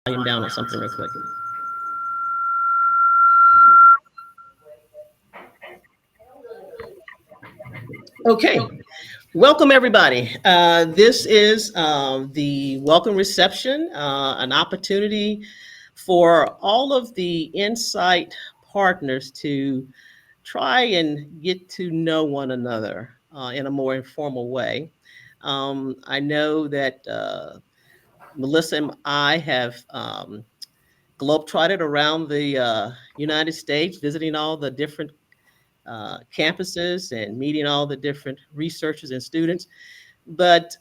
Volume down on something real quick. Okay, welcome everybody. This is the welcome reception, an opportunity for all of the Insight partners to try and get to know one another in a more informal way. I know that Melissa and I have globetrotted around the United States, visiting all the different campuses and meeting all the different researchers and students. But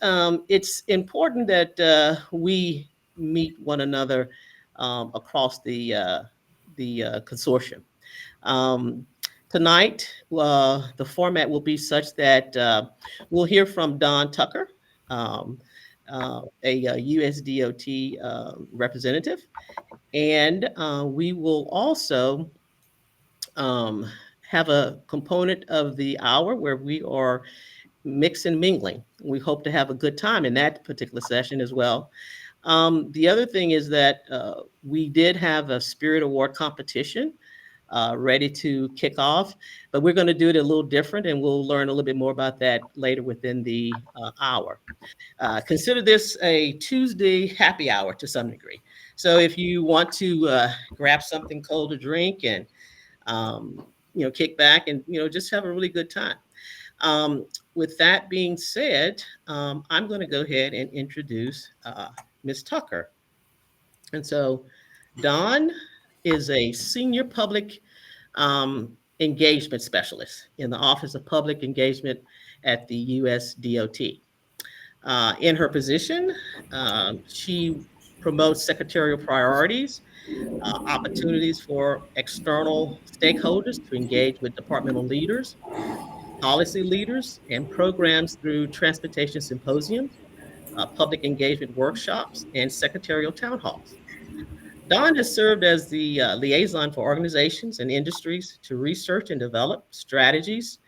it's important that we meet one another across the consortium. Um, Tonight, the format will be such that we'll hear from Don Tucker, um, a USDOT representative, and we will also um, have a component of the hour where we are mix and mingling. We hope to have a good time in that particular session as well. The other thing is that we did have a Spirit Award competition ready to kick off, but we're going to do it a little different, and we'll learn a little bit more about that later within the hour. Consider this a Tuesday happy hour to some degree. So if you want to grab something cold to drink and kick back and just have a really good time. With that being said, I'm going to go ahead and introduce Ms. Tucker. And so Dawn is a senior public engagement specialist in the Office of Public Engagement at the USDOT. In her position, she promotes secretarial priorities, opportunities for external stakeholders to engage with departmental leaders, policy leaders, and programs through transportation symposiums, public engagement workshops, and secretarial town halls. Don has served as the liaison for organizations and industries to research and develop strategies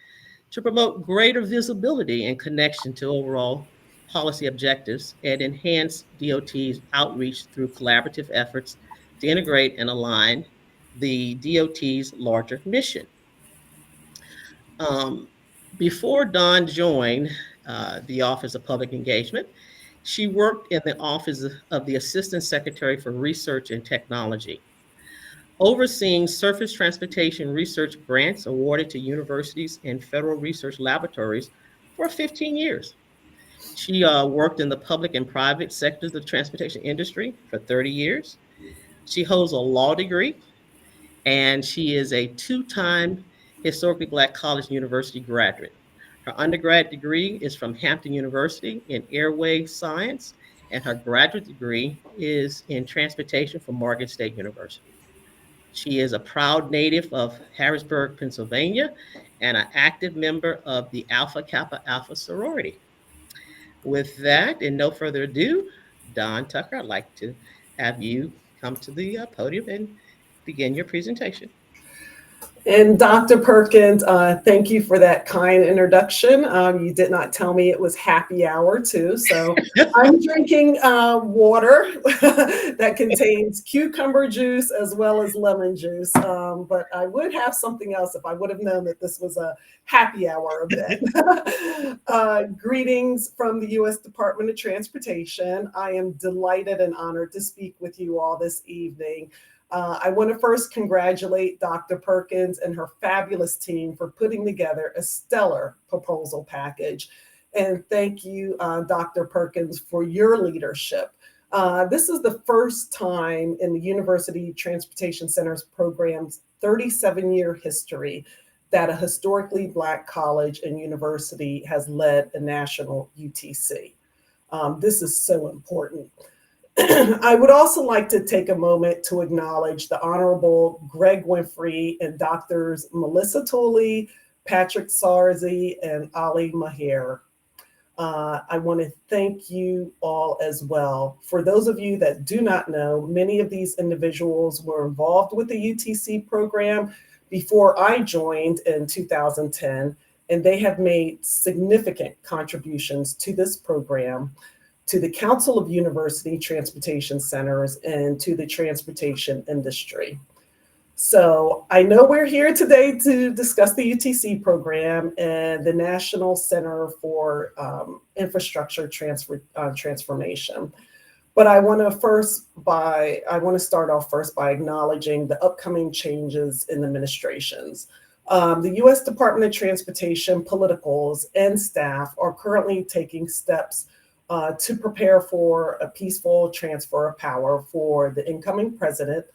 to promote greater visibility and connection to overall policy objectives and enhance DOT's outreach through collaborative efforts to integrate and align the DOT's larger mission. Um, Before Dawn joined the Office of Public Engagement, she worked in the Office of the Assistant Secretary for Research and Technology, overseeing surface transportation research grants awarded to universities and federal research laboratories for 15 years. She worked in the public and private sectors of the transportation industry for 30 years. She holds a law degree, and she is a two-time historically Black college and university graduate. Her undergrad degree is from Hampton University in airway science, and her graduate degree is in transportation from Morgan State University. She is a proud native of Harrisburg, Pennsylvania, and an active member of the Alpha Kappa Alpha sorority. With that, and no further ado, Don Tucker, I'd like to have you come to the podium and begin your presentation. And Dr. Perkins, thank you for that kind introduction. You did not tell me it was happy hour too. So I'm drinking water that contains cucumber juice as well as lemon juice. But I would have something else if I would have known that this was a happy hour event. Greetings from the U.S. Department of Transportation. I am delighted and honored to speak with you all this evening. I want to first congratulate Dr. Perkins and her fabulous team for putting together a stellar proposal package. And thank you, Dr. Perkins, for your leadership. This is the first time in the University Transportation Center's program's 37-year history that a historically Black college and university has led a national UTC. This is so important. I would also like to take a moment to acknowledge the Honorable Greg Winfrey and Doctors Melissa Tooley, Patrick Sarzi, and Ali Maher. I want to thank you all as well. For those of you that do not know, many of these individuals were involved with the UTC program before I joined in 2010, and they have made significant contributions to this program. to the Council of University Transportation Centers, and to the transportation industry. So I know we're here today to discuss the UTC program and the National Center for Infrastructure Transformation. But I want to start off first by acknowledging the upcoming changes in administrations. The U.S. Department of Transportation politicals and staff are currently taking steps to prepare for a peaceful transfer of power for the incoming president,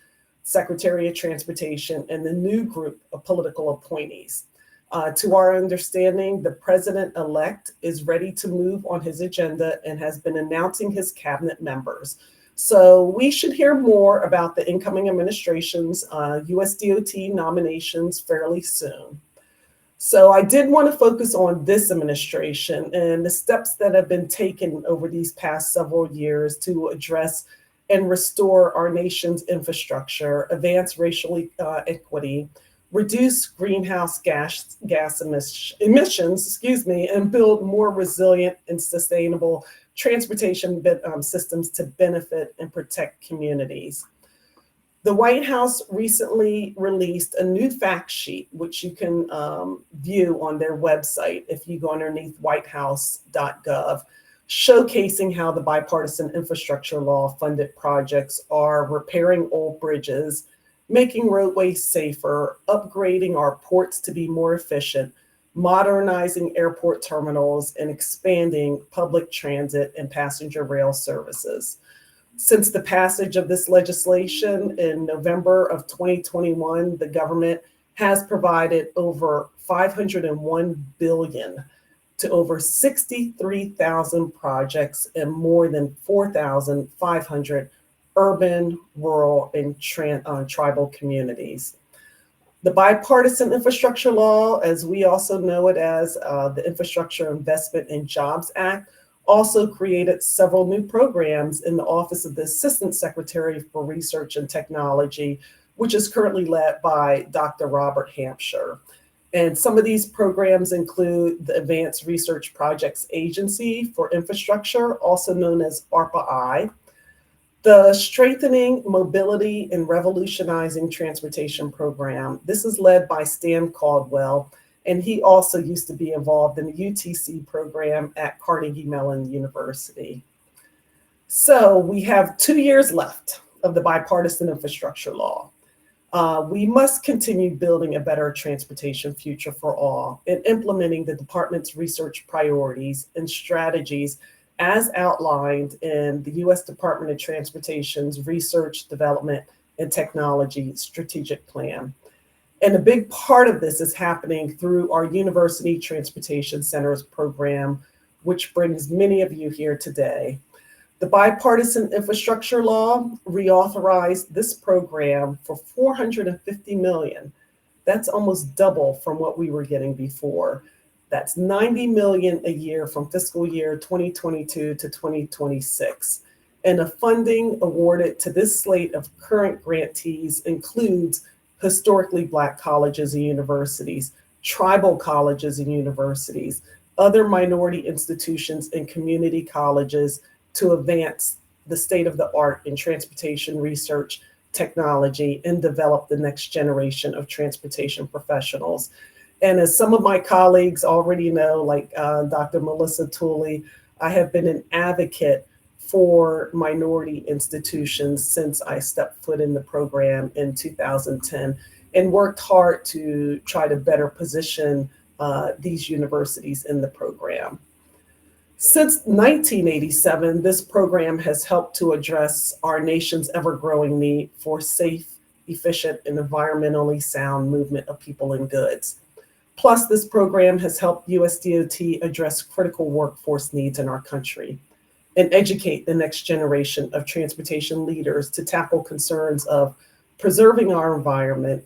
Secretary of Transportation, and the new group of political appointees. To our understanding, the president-elect is ready to move on his agenda and has been announcing his cabinet members. So we should hear more about the incoming administration's USDOT nominations fairly soon. So I did want to focus on this administration and the steps that have been taken over these past several years to address and restore our nation's infrastructure, advance racial equity, reduce greenhouse gas emissions, and build more resilient and sustainable transportation systems to benefit and protect communities. The White House recently released a new fact sheet, which you can view on their website if you go underneath whitehouse.gov, showcasing how the bipartisan infrastructure law funded projects are repairing old bridges, making roadways safer, upgrading our ports to be more efficient, modernizing airport terminals, and expanding public transit and passenger rail services. Since the passage of this legislation in November of 2021, the government has provided over $501 billion to over 63,000 projects in more than 4,500 urban, rural, and tribal communities. The bipartisan infrastructure law, as we also know it as the Infrastructure Investment and Jobs Act, also created several new programs in the Office of the Assistant Secretary for Research and Technology, which is currently led by Dr. Robert Hampshire. And some of these programs include the Advanced Research Projects Agency for Infrastructure, also known as ARPA-I, the Strengthening Mobility and Revolutionizing Transportation Program. This is led by Stan Caldwell, and he also used to be involved in the UTC program at Carnegie Mellon University. So we have 2 years left of the bipartisan infrastructure law. We must continue building a better transportation future for all and implementing the department's research priorities and strategies as outlined in the U.S. Department of Transportation's Research, Development, and Technology Strategic Plan. And a big part of this is happening through our University Transportation Centers program, which brings many of you here today. The bipartisan infrastructure law reauthorized this program for $450 million. That's almost double from what we were getting before. That's $90 million a year from fiscal year 2022 to 2026. And the funding awarded to this slate of current grantees includes historically Black colleges and universities, tribal colleges and universities, other minority institutions and community colleges to advance the state of the art in transportation research, technology, and develop the next generation of transportation professionals. And as some of my colleagues already know, like Dr. Melissa Tooley, I have been an advocate for minority institutions since I stepped foot in the program in 2010 and worked hard to try to better position these universities in the program. Since 1987, this program has helped to address our nation's ever-growing need for safe, efficient, and environmentally sound movement of people and goods. Plus, this program has helped USDOT address critical workforce needs in our country and educate the next generation of transportation leaders to tackle concerns of preserving our environment,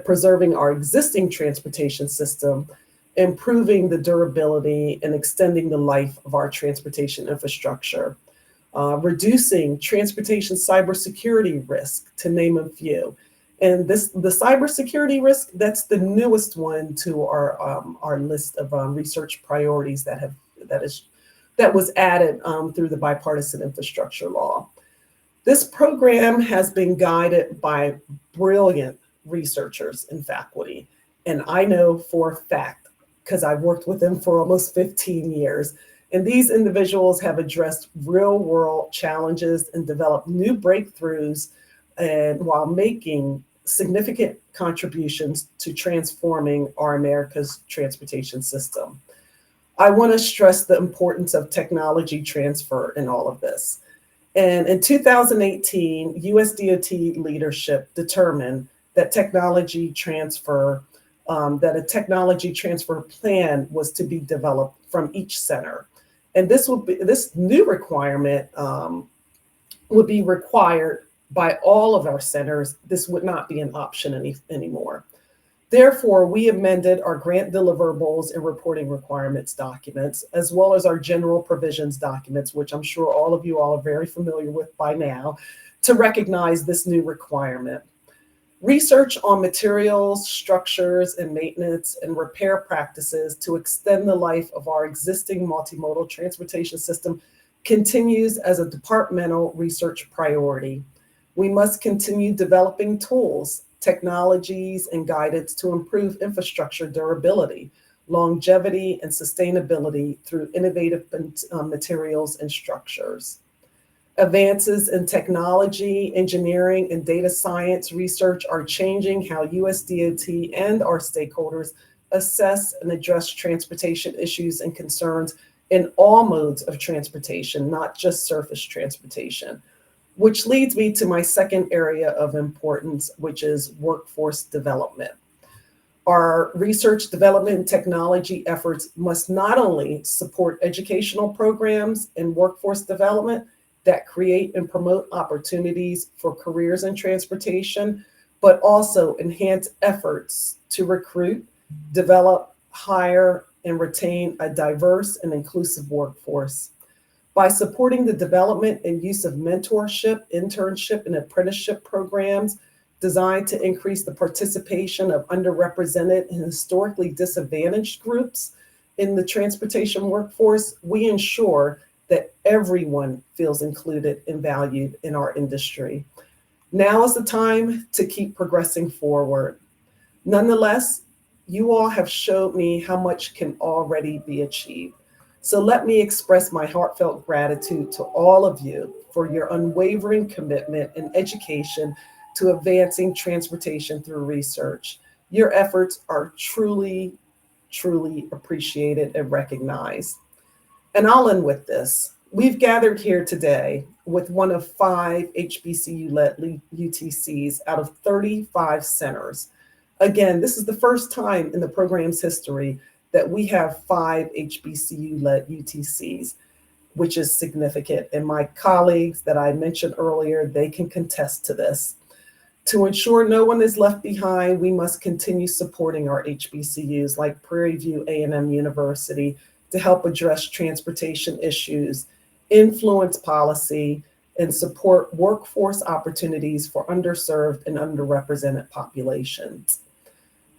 preserving our existing transportation system, improving the durability and extending the life of our transportation infrastructure, reducing transportation cybersecurity risk, to name a few. And the cybersecurity risk, that's the newest one to our list of research priorities that is that was added through the bipartisan infrastructure law. This program has been guided by brilliant researchers and faculty. And I know for a fact, because I've worked with them for almost 15 years, and these individuals have addressed real world challenges and developed new breakthroughs, and while making significant contributions to transforming our America's transportation system. I want to stress the importance of technology transfer in all of this. And in 2018, USDOT leadership determined that that a technology transfer plan was to be developed from each center. And this new requirement would be required by all of our centers. This would not be an option anymore. Therefore, we amended our grant deliverables and reporting requirements documents, as well as our general provisions documents, which I'm sure all of you all are very familiar with by now, to recognize this new requirement. Research on materials, structures, and maintenance and repair practices to extend the life of our existing multimodal transportation system continues as a departmental research priority. We must continue developing tools, technologies, and guidance to improve infrastructure durability, longevity, and sustainability through innovative materials and structures. Advances in technology, engineering, and data science research are changing how USDOT and our stakeholders assess and address transportation issues and concerns in all modes of transportation, not just surface transportation. Which leads me to my second area of importance, which is workforce development. Our research, development, and technology efforts must not only support educational programs and workforce development that create and promote opportunities for careers in transportation, but also enhance efforts to recruit, develop, hire, and retain a diverse and inclusive workforce. By supporting the development and use of mentorship, internship, and apprenticeship programs designed to increase the participation of underrepresented and historically disadvantaged groups in the transportation workforce, we ensure that everyone feels included and valued in our industry. Now is the time to keep progressing forward. Nonetheless, you all have showed me how much can already be achieved. So let me express my heartfelt gratitude to all of you for your unwavering commitment and education to advancing transportation through research. Your efforts are truly, truly appreciated and recognized. And I'll end with this. We've gathered here today with one of 5 HBCU-led UTCs out of 35 centers. Again, this is the first time in the program's history that we have 5 HBCU-led UTCs, which is significant. And my colleagues that I mentioned earlier, they can contest to this. To ensure no one is left behind, we must continue supporting our HBCUs like Prairie View A&M University to help address transportation issues, influence policy, and support workforce opportunities for underserved and underrepresented populations.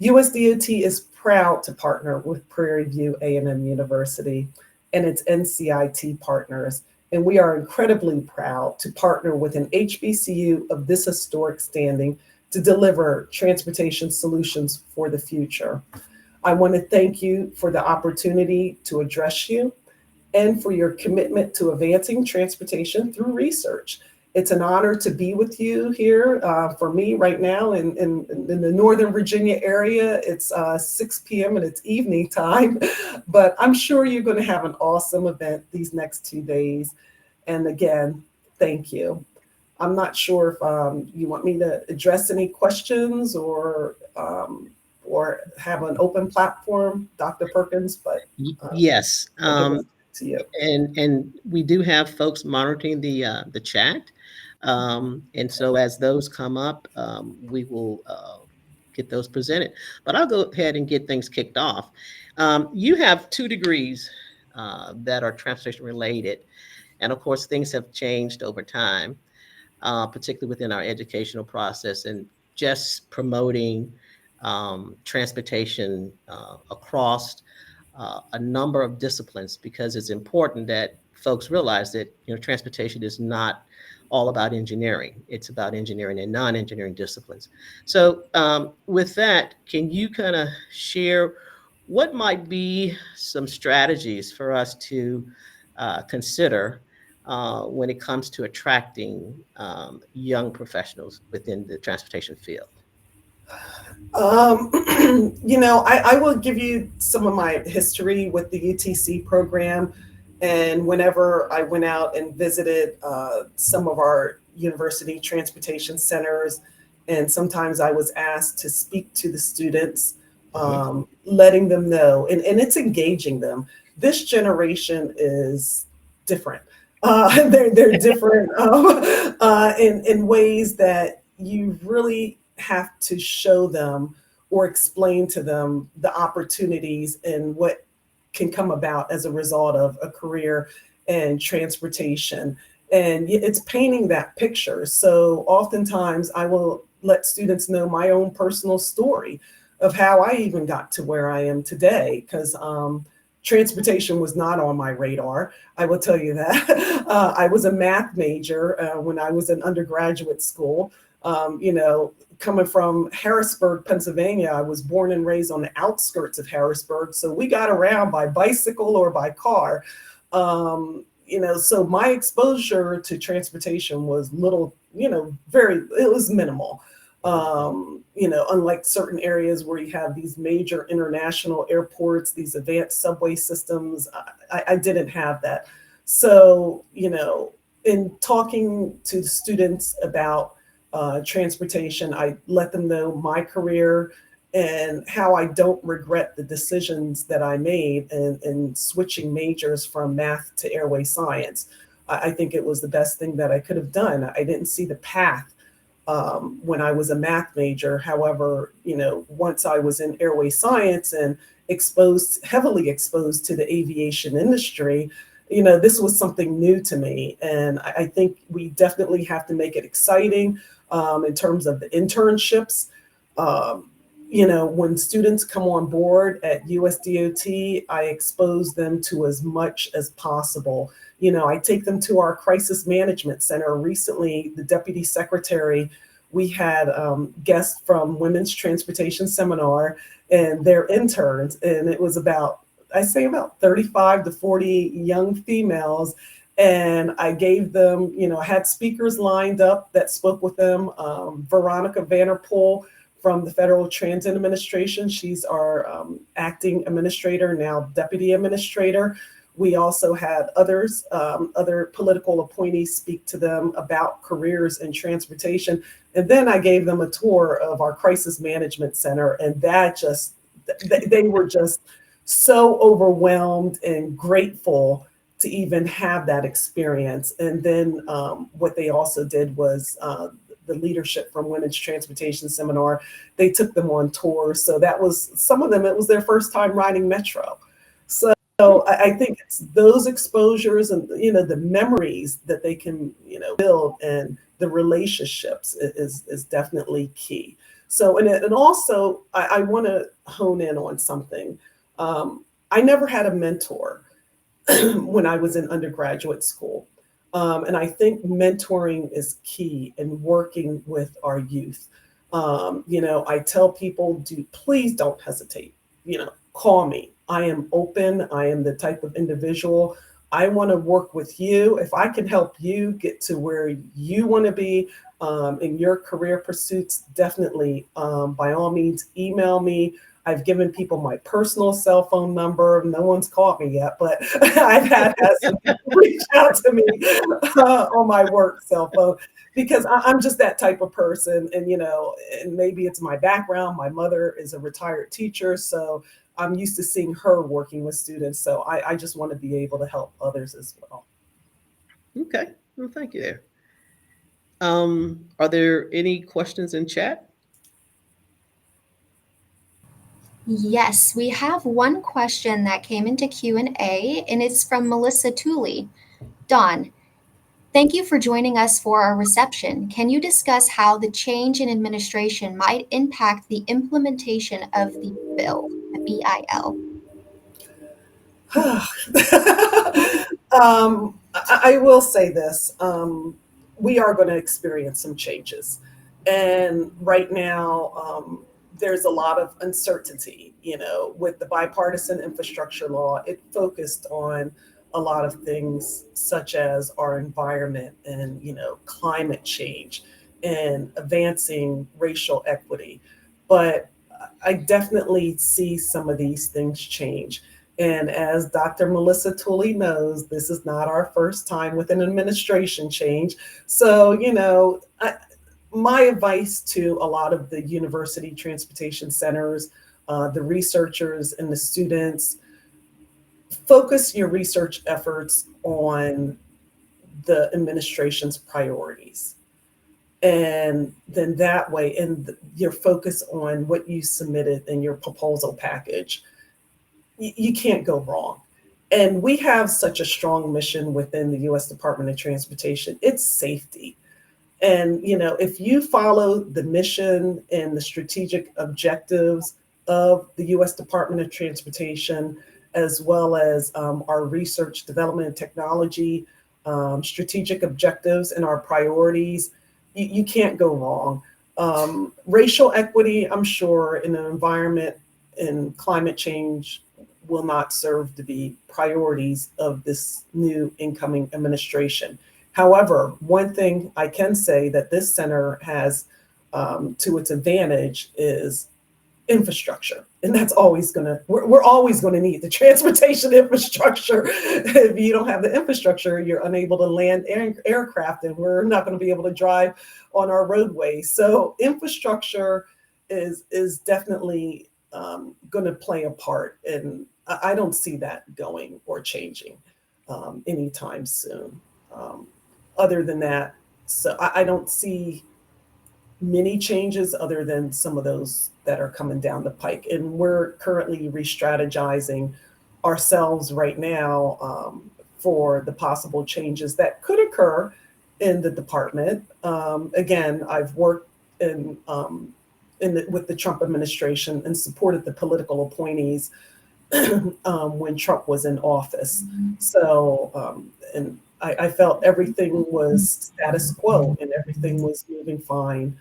USDOT is proud to partner with Prairie View A&M University and its NCIT partners, and we are incredibly proud to partner with an HBCU of this historic standing to deliver transportation solutions for the future. I want to thank you for the opportunity to address you and for your commitment to advancing transportation through research. It's an honor to be with you here for me right now in the Northern Virginia area. It's 6 p.m. and it's evening time, but I'm sure you're going to have an awesome event these next 2 days. And again, thank you. I'm not sure if you want me to address any questions or have an open platform, Dr. Perkins, but Yes. to you. And we do have folks monitoring the chat. And so as those come up, we will get those presented. But I'll go ahead and get things kicked off. You have 2 degrees that are transportation related. And of course, things have changed over time, particularly within our educational process and just promoting transportation across a number of disciplines, because it's important that folks realize that transportation is not all about engineering. It's about engineering and non-engineering disciplines. So with that, can you kind of share what might be some strategies for us to consider when it comes to attracting young professionals within the transportation field? Um, I will give you some of my history with the UTC program. And whenever I went out and visited some of our university transportation centers, and sometimes I was asked to speak to the students, letting them know, and it's engaging them. This generation is different. They're different in ways that you really have to show them or explain to them the opportunities and what can come about as a result of a career in transportation. And it's painting that picture. So oftentimes I will let students know my own personal story of how I even got to where I am today, because transportation was not on my radar. I will tell you that. I was a math major when I was in undergraduate school. Coming from Harrisburg, Pennsylvania, I was born and raised on the outskirts of Harrisburg. So we got around by bicycle or by car. So my exposure to transportation was little, it was minimal. Unlike certain areas where you have these major international airports, these advanced subway systems, I didn't have that. So, in talking to students about transportation, I let them know my career and how I don't regret the decisions that I made in switching majors from math to airway science. I think it was the best thing that I could have done. I didn't see the path when I was a math major. However, once I was in airway science and heavily exposed to the aviation industry, this was something new to me. And I think we definitely have to make it exciting in terms of the internships. When students come on board at USDOT, I expose them to as much as possible. I take them to our crisis management center. Recently, the deputy secretary, we had guests from Women's Transportation Seminar and their interns, and it was about 35 to 40 young females. And I gave them, I had speakers lined up that spoke with them. Veronica Vanderpool from the Federal Transit Administration. She's our acting administrator, now deputy administrator. We also had other political appointees speak to them about careers in transportation. And then I gave them a tour of our crisis management center, and they were just so overwhelmed and grateful to even have that experience. And then what they also did was the leadership from Women's Transportation Seminar, they took them on tours. So that was, some of them, it was their first time riding Metro. So I think it's those exposures and, the memories that they can, build, and the relationships is definitely key. So, and also I want to hone in on something. I never had a mentor when I was in undergraduate school. And I think mentoring is key in working with our youth. I tell people, please don't hesitate, call me. I am open. I am the type of individual. I want to work with you. If I can help you get to where you want to be in your career pursuits, definitely, by all means, email me. I've given people my personal cell phone number. No one's called me yet, but I've had some people reach out to me on my work cell phone, because I'm just that type of person. And, and maybe it's my background. My mother is a retired teacher, so I'm used to seeing her working with students. So I just want to be able to help others as well. Okay. Well, thank you there. Are there any questions in chat? Yes, we have one question that came into Q&A, and it's from Melissa Tooley. Dawn, thank you for joining us for our reception. Can you discuss how the change in administration might impact the implementation of the bill, the BIL? I will say this. We are going to experience some changes. And right now, there's a lot of uncertainty, with the bipartisan infrastructure law. It focused on a lot of things such as our environment and, climate change and advancing racial equity. But I definitely see some of these things change. And as Dr. Melissa Tooley knows, this is not our first time with an administration change. So, my advice to a lot of the university transportation centers, the researchers and the students, focus your research efforts on the administration's priorities. And then that way, and your focus on what you submitted in your proposal package, you can't go wrong. And we have such a strong mission within the U.S. Department of Transportation. It's safety. And, if you follow the mission and the strategic objectives of the U.S. Department of Transportation, as well as our research, development, and technology, strategic objectives and our priorities, you can't go wrong. Racial equity, I'm sure, in an environment and climate change will not serve to be priorities of this new incoming administration. However, one thing I can say that this center has to its advantage is infrastructure. And that's always we're always going to need the transportation infrastructure. If you don't have the infrastructure, you're unable to land aircraft, and we're not going to be able to drive on our roadways. So infrastructure is definitely going to play a part. And I don't see that going or changing anytime soon. Other than that, so I don't see many changes other than some of those that are coming down the pike. And we're currently re-strategizing ourselves right now for the possible changes that could occur in the department. Again, I've worked with the Trump administration and supported the political appointees when Trump was in office. So, and I felt everything was status quo and everything was moving fine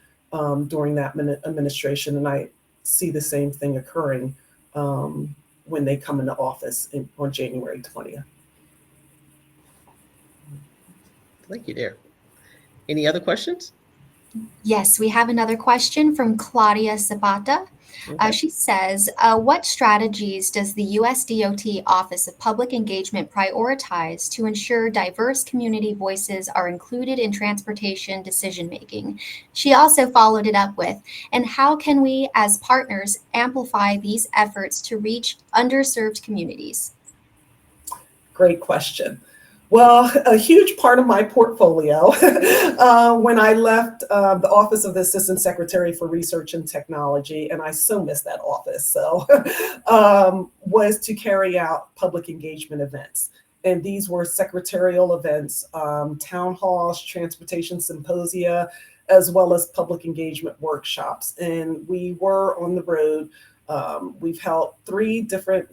during that administration. And I see the same thing occurring when they come into office on January 20th. Thank you there. Any other questions? Yes, we have another question from Claudia Zapata. Okay. She says, what strategies does the USDOT Office of Public Engagement prioritize to ensure diverse community voices are included in transportation decision-making? She also followed it up with, and how can we as partners amplify these efforts to reach underserved communities? Great question. Well, a huge part of my portfolio when I left the Office of the Assistant Secretary for Research and Technology, and I so miss that office, so was to carry out public engagement events. And these were secretarial events, town halls, transportation symposia, as well as public engagement workshops. And we were on the road. We've held three different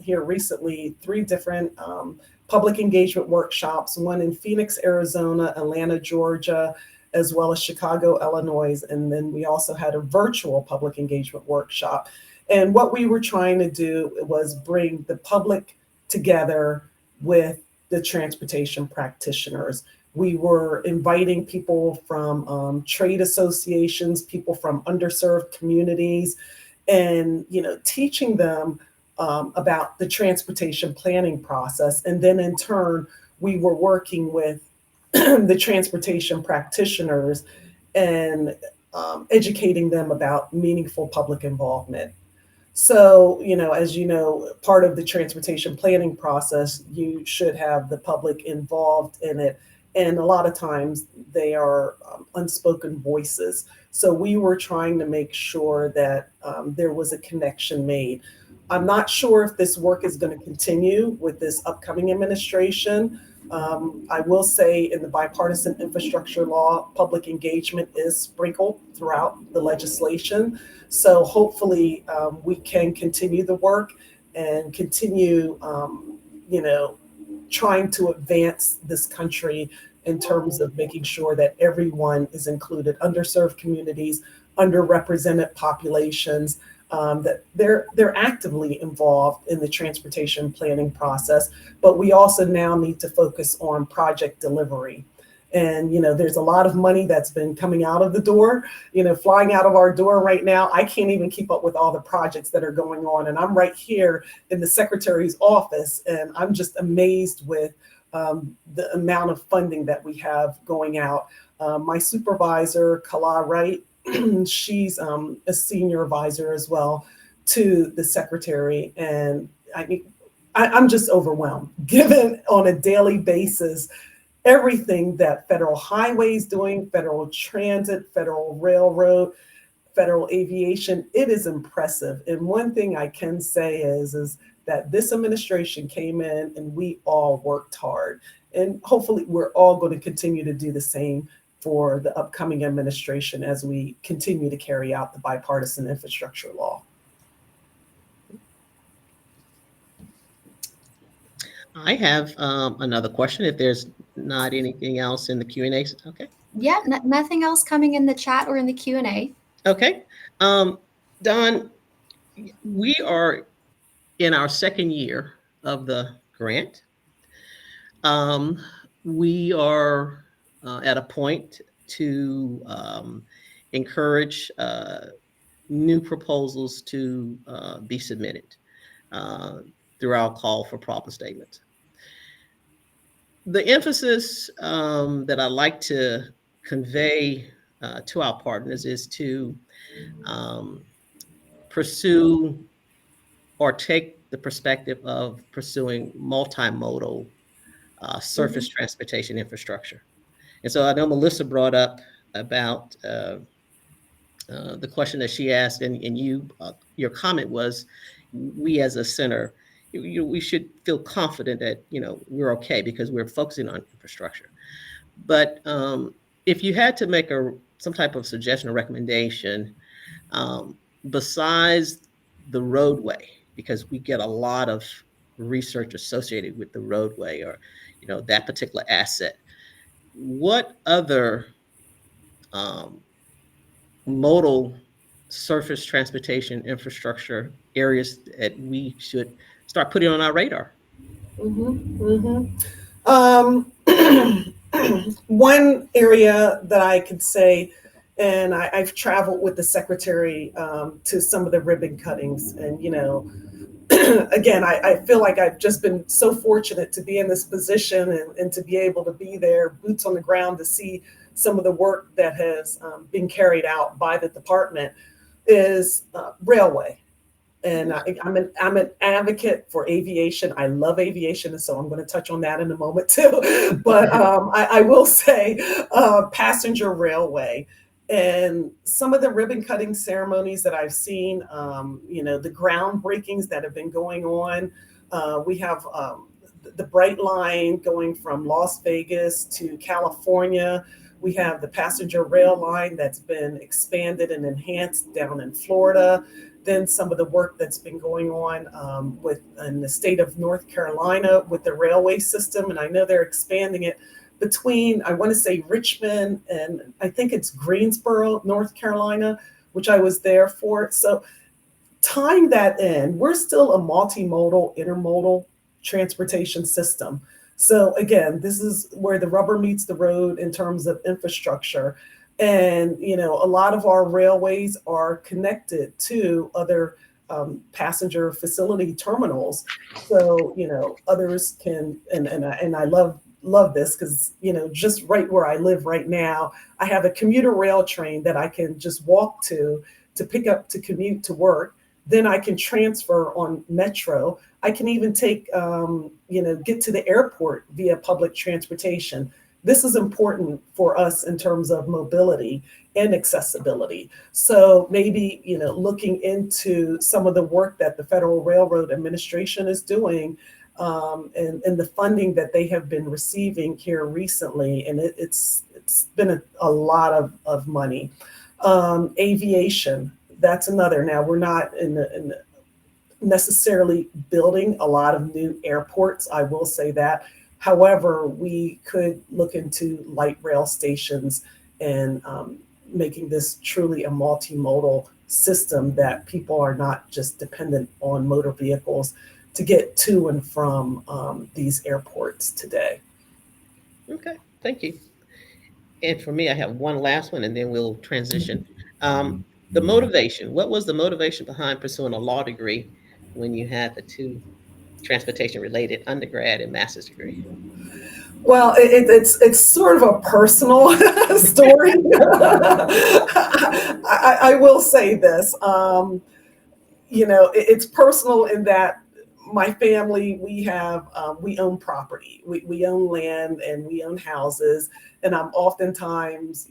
public engagement workshops, one in Phoenix, Arizona, Atlanta, Georgia, as well as Chicago, Illinois. And then we also had a virtual public engagement workshop. And what we were trying to do was bring the public together with the transportation practitioners. We were inviting people from trade associations, people from underserved communities, and teaching them about the transportation planning process. And then in turn, we were working with the transportation practitioners and educating them about meaningful public involvement. So, as you know, part of the transportation planning process, you should have the public involved in it. And a lot of times they are unspoken voices. So we were trying to make sure that there was a connection made. I'm not sure if this work is going to continue with this upcoming administration. I will say in the bipartisan infrastructure law, public engagement is sprinkled throughout the legislation. So hopefully we can continue the work and continue trying to advance this country in terms of making sure that everyone is included, underserved communities, underrepresented populations, that they're actively involved in the transportation planning process. But we also now need to focus on project delivery. And, there's a lot of money that's been coming out of the door, flying out of our door right now. I can't even keep up with all the projects that are going on. And I'm right here in the secretary's office, and I'm just amazed with the amount of funding that we have going out. My supervisor, Kala Wright, she's a senior advisor as well to the secretary. And I'm just overwhelmed, given on a daily basis everything that federal highways doing, federal transit, federal railroad, federal aviation. It is impressive. And one thing I can say is that this administration came in and we all worked hard. And hopefully we're all going to continue to do the same for the upcoming administration as we continue to carry out the bipartisan infrastructure law. I have another question if there's not anything else in the Q&A. Okay. Yeah, nothing else coming in the chat or in the Q&A. Okay. Don, we are in our second year of the grant. We are at a point to encourage new proposals to be submitted through our call for problem statements. The emphasis that I like to convey to our partners is to pursue or take the perspective of pursuing multimodal surface transportation infrastructure. And so I know Melissa brought up about the question that she asked, and you, your comment was, we as a center, we should feel confident that we're okay because we're focusing on infrastructure. But if you had to make some type of suggestion or recommendation, besides the roadway, because we get a lot of research associated with the roadway or that particular asset, what other modal surface transportation infrastructure areas that we should start putting on our radar? One area that I could say, and I've traveled with the secretary to some of the ribbon cuttings, and again, I feel like I've just been so fortunate to be in this position and to be able to be there, boots on the ground, to see some of the work that has been carried out by the department is railway. And I'm an advocate for aviation. I love aviation, and so I'm going to touch on that in a moment too. But I will say passenger railway. And some of the ribbon cutting ceremonies that I've seen, the groundbreakings that have been going on. We have the Bright Line going from Las Vegas to California. We have the passenger rail line that's been expanded and enhanced down in Florida. Then some of the work that's been going on in the state of North Carolina with the railway system. And I know they're expanding it between, I want to say, Richmond and I think it's Greensboro, North Carolina, which I was there for. So tying that in, we're still a multimodal, intermodal transportation system. So again, this is where the rubber meets the road in terms of infrastructure. And, a lot of our railways are connected to other passenger facility terminals. So, others can, and I love this because, just right where I live right now, I have a commuter rail train that I can just walk to pick up to commute to work. Then I can transfer on Metro. I can even take, get to the airport via public transportation. This is important for us in terms of mobility and accessibility. So maybe, looking into some of the work that the Federal Railroad Administration is doing and the funding that they have been receiving here recently. And it's been a lot of money. Aviation, that's another. Now, we're not necessarily building a lot of new airports, I will say that. However, we could look into light rail stations and making this truly a multimodal system that people are not just dependent on motor vehicles to get to and from these airports today. Okay, thank you. And for me, I have one last one, and then we'll transition. The motivation. What was the motivation behind pursuing a law degree when you had the two transportation related undergrad and master's degree? Well, it's sort of a personal story. I will say this. It's personal in that my family, we own property, we own land, and we own houses, and I'm oftentimes,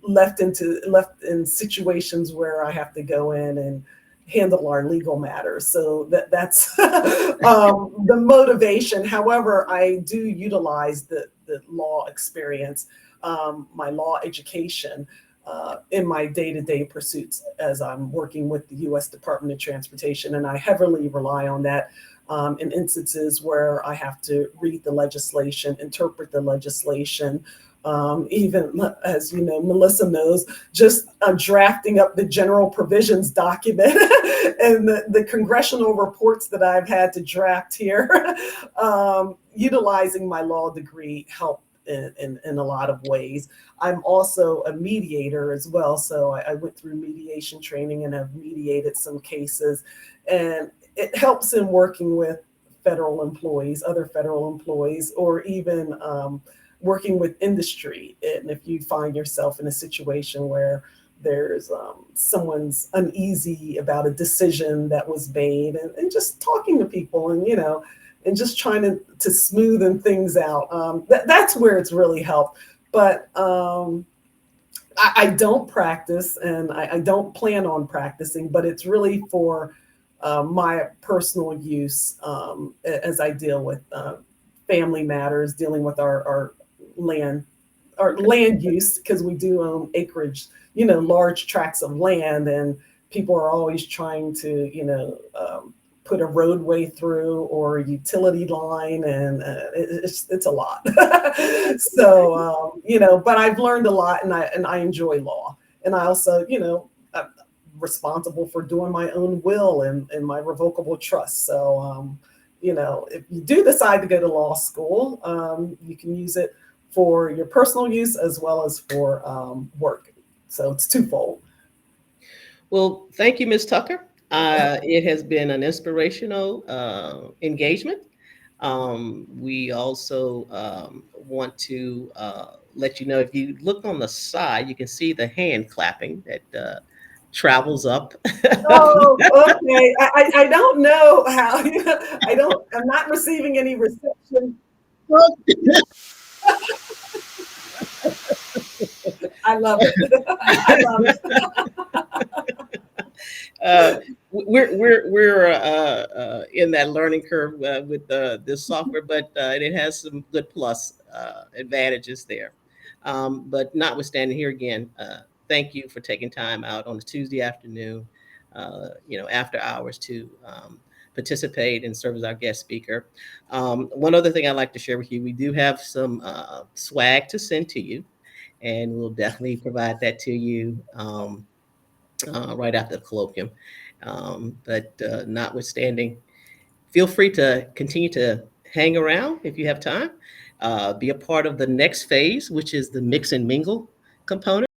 left in situations where I have to go in and handle our legal matters. So that's the motivation. However, I do utilize the law experience, my law education, in my day-to-day pursuits as I'm working with the U.S. Department of Transportation, and I heavily rely on that in instances where I have to read the legislation, interpret the legislation. Even as you know, Melissa knows, just drafting up the general provisions document and the congressional reports that I've had to draft here, utilizing my law degree helped in a lot of ways. I'm also a mediator as well. So I went through mediation training and have mediated some cases. And it helps in working with federal employees, other federal employees, or even working with industry. And if you find yourself in a situation where there's someone's uneasy about a decision that was made, and just talking to people and just trying to smoothen things out. That's where it's really helped. But I don't practice, and I don't plan on practicing, but it's really for my personal use as I deal with family matters, dealing with our land use, because we do own acreage, large tracts of land, and people are always trying to, put a roadway through or a utility line, and it's a lot. So, but I've learned a lot, and I enjoy law, and I also, I'm responsible for doing my own will and my revocable trust. So, if you do decide to go to law school, you can use it for your personal use as well as for work. So it's twofold. Well, thank you, Ms. Tucker. It has been an inspirational engagement. We also want to let you know, if you look on the side, you can see the hand clapping that travels up. Oh, okay. I don't know how. I'm not receiving any reception. I love it. I love it. We're in that learning curve with this software, but it has some good plus advantages there. But notwithstanding, here again, thank you for taking time out on a Tuesday afternoon, after hours to participate and serve as our guest speaker. One other thing I'd like to share with you: we do have some swag to send to you, and we'll definitely provide that to you. Right after the colloquium. But notwithstanding, feel free to continue to hang around if you have time. Be a part of the next phase, which is the mix and mingle component.